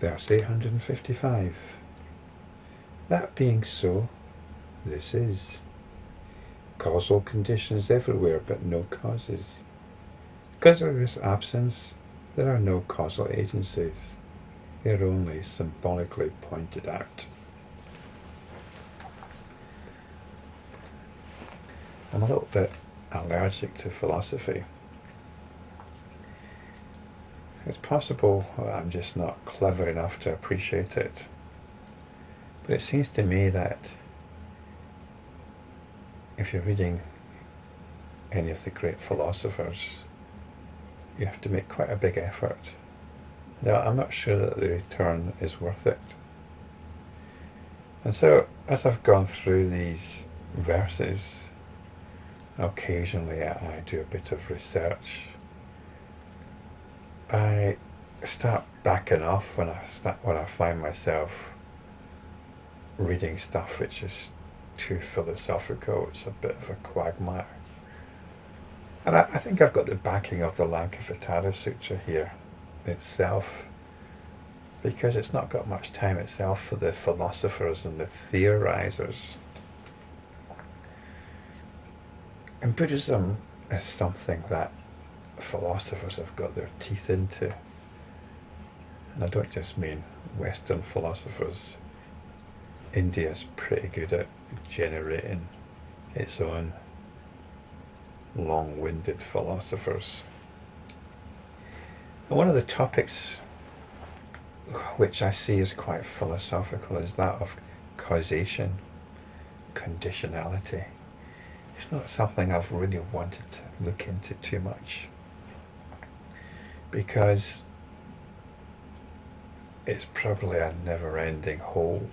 Verse 855. That being so, this is. Causal conditions everywhere, but no causes. Because of this absence, there are no causal agencies. They are only symbolically pointed out. I'm a little bit allergic to philosophy. It's possible that I'm just not clever enough to appreciate it. But it seems to me that if you're reading any of the great philosophers, you have to make quite a big effort. Now, I'm not sure that the return is worth it. And so, as I've gone through these verses, occasionally I do a bit of research. I start backing off when I find myself reading stuff which is too philosophical. It's a bit of a quagmire. And I think I've got the backing of the Lankavatara Sutra here itself, because it's not got much time itself for the philosophers and the theorizers. And Buddhism is something that philosophers have got their teeth into. And I don't just mean Western philosophers. India's pretty good at generating its own long-winded philosophers. And one of the topics which I see as quite philosophical is that of causation, conditionality. It's not something I've really wanted to look into too much, because it's probably a never-ending hole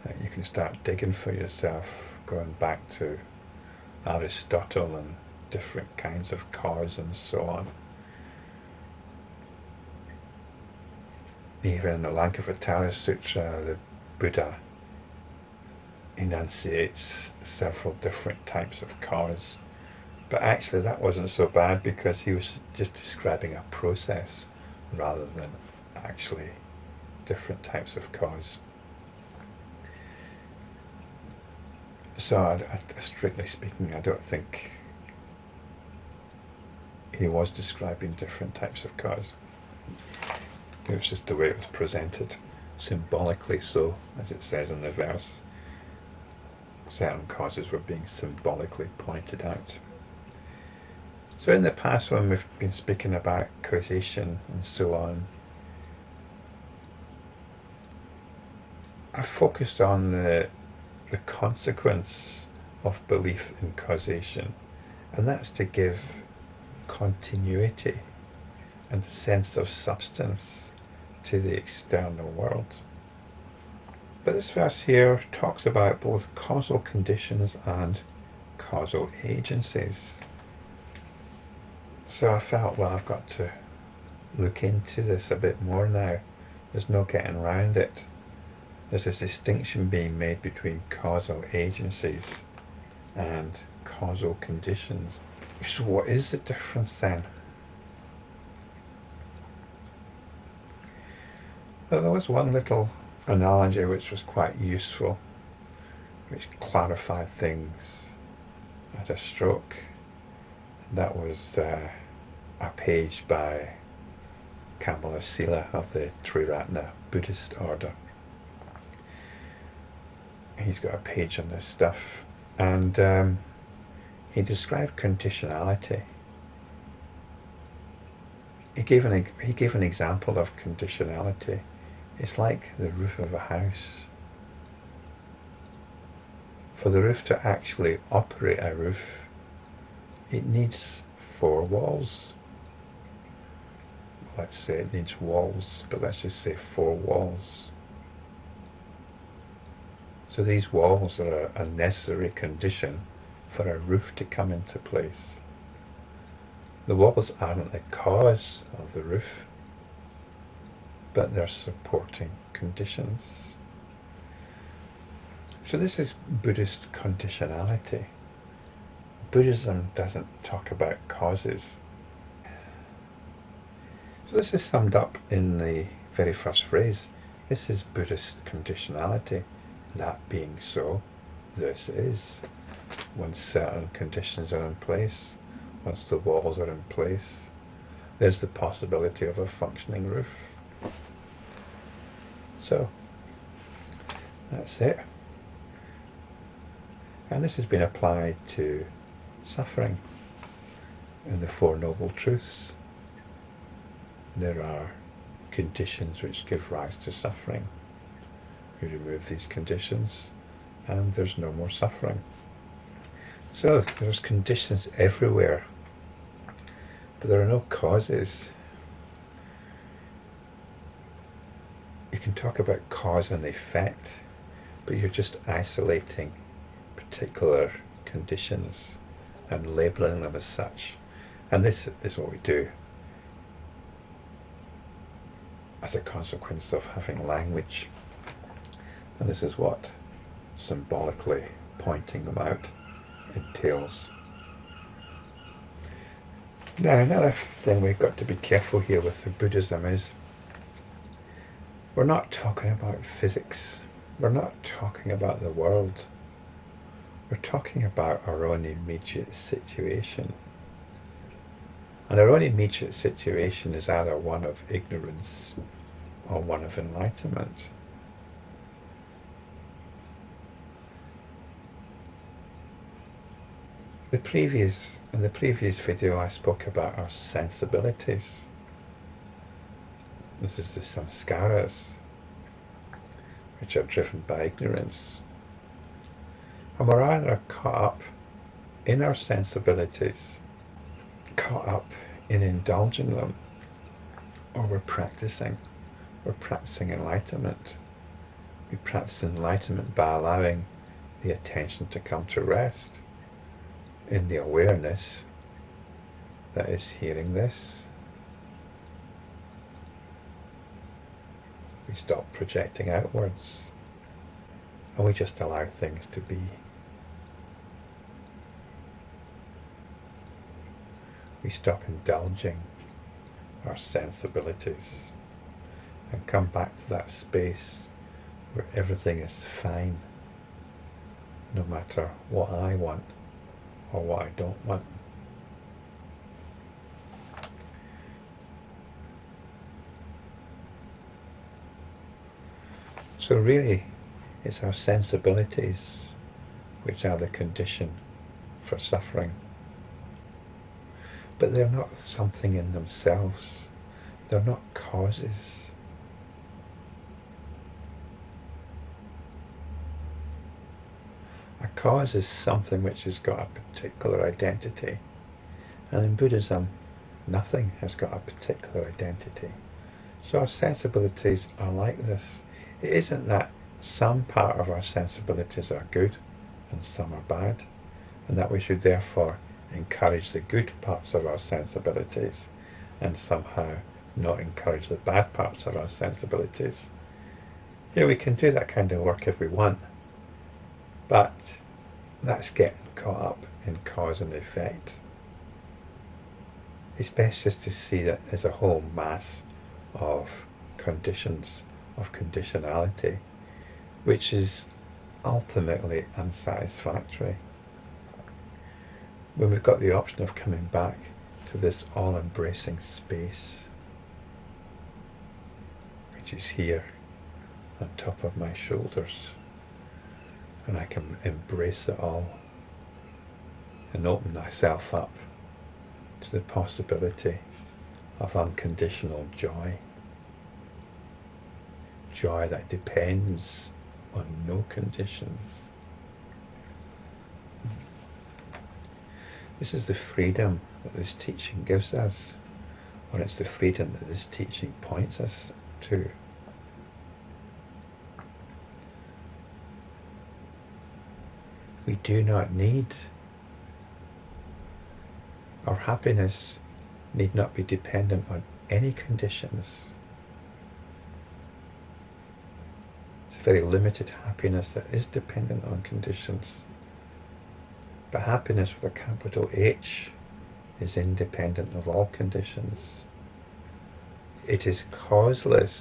that you can start digging for yourself, going back to Aristotle and different kinds of cause and so on. Even in the Lankavatara Sutra, the Buddha enunciates several different types of cause, but actually that wasn't so bad, because he was just describing a process rather than actually different types of cause. So strictly speaking, I don't think he was describing different types of cause. It was just the way it was presented, symbolically so, as it says in the verse. Certain causes were being symbolically pointed out. So in the past, when we've been speaking about causation and so on, I focused on the consequence of belief in causation, and that's to give continuity and a sense of substance to the external world. But this verse here talks about both causal conditions and causal agencies. So I felt, well, I've got to look into this a bit more now. There's no getting around it. There's a distinction being made between causal agencies and causal conditions. So what is the difference then? Well, there was one little analogy which was quite useful, which clarified things at a stroke. That was a page by Kamalasila of the Triratna Buddhist order. He's got a page on this stuff, and he described conditionality. He gave an example of conditionality. It's like the roof of a house. For the roof to actually operate a roof, it needs 4 walls. Let's say it needs walls, but let's just say 4 walls. So these walls are a necessary condition for a roof to come into place. The walls aren't the cause of the roof, but they're supporting conditions. So this is Buddhist conditionality. Buddhism doesn't talk about causes. So this is summed up in the very first phrase. This is Buddhist conditionality. That being so, this is. Once certain conditions are in place, once the walls are in place, there's the possibility of a functioning roof. So, that's it. And this has been applied to suffering in the Four Noble Truths. There are conditions which give rise to suffering. You remove these conditions and there's no more suffering. So there's conditions everywhere, but there are no causes. You can talk about cause and effect, but you're just isolating particular conditions and labeling them as such. And this is what we do as a consequence of having language. And this is what symbolically pointing them out entails. Now, another thing we've got to be careful here with the Buddhism is we're not talking about physics. We're not talking about the world. We're talking about our own immediate situation. And our own immediate situation is either one of ignorance or one of enlightenment. In the previous video I spoke about our sensibilities. This is the samskaras, which are driven by ignorance. And we're either caught up in our sensibilities, caught up in indulging them, or we're practicing enlightenment. We practice enlightenment by allowing the attention to come to rest in the awareness that is hearing this. We stop projecting outwards and we just allow things to be. We stop indulging our sensibilities and come back to that space where everything is fine, no matter what I want or what I don't want. So really, it's our sensibilities which are the condition for suffering. But they're not something in themselves. They're not causes. A cause is something which has got a particular identity. And in Buddhism, nothing has got a particular identity. So our sensibilities are like this. It isn't that some part of our sensibilities are good and some are bad, and that we should therefore encourage the good parts of our sensibilities and somehow not encourage the bad parts of our sensibilities. Yeah, we can do that kind of work if we want, but that's getting caught up in cause and effect. It's best just to see that as a whole mass of conditions, of conditionality, which is ultimately unsatisfactory. When we've got the option of coming back to this all-embracing space, which is here on top of my shoulders, and I can embrace it all and open myself up to the possibility of unconditional joy. Joy that depends on no conditions. This is the freedom that this teaching gives us, or it's the freedom that this teaching points us to. We do not need, our happiness need not be dependent on any conditions. It's a very limited happiness that is dependent on conditions. But happiness with a capital H is independent of all conditions. It is causeless.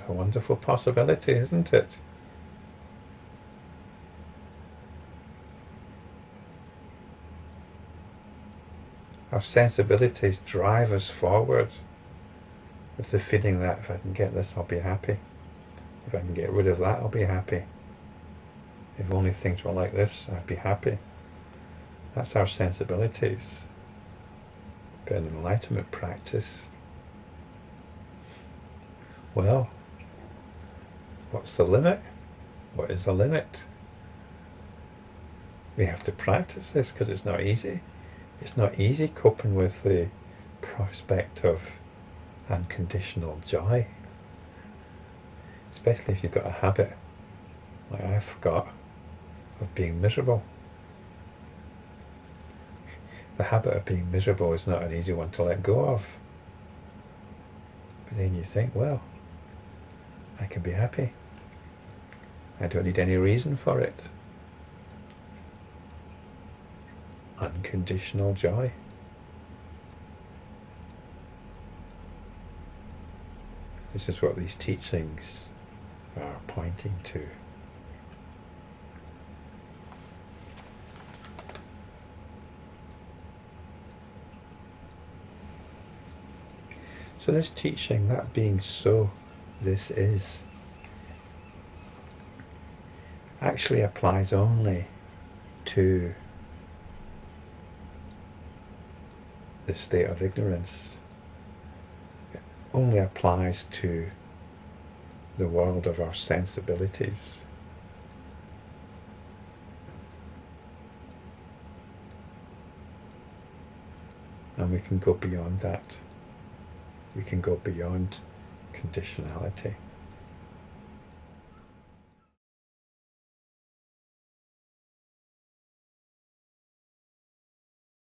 a wonderful possibility, isn't it? Our sensibilities drive us forward with the feeling that if I can get this, I'll be happy. If I can get rid of that, I'll be happy. If only things were like this, I'd be happy. That's our sensibilities. But in enlightenment practice, well, what's the limit? What is the limit? We have to practice this because it's not easy. It's not easy coping with the prospect of unconditional joy. Especially if you've got a habit, like I've got, of being miserable. The habit of being miserable is not an easy one to let go of. But then you think, well, I can be happy. I don't need any reason for it. Unconditional joy. This is what these teachings are pointing to. So this teaching, that being so, this is, actually applies only to the state of ignorance. It only applies to the world of our sensibilities. And we can go beyond that. We can go beyond conditionality.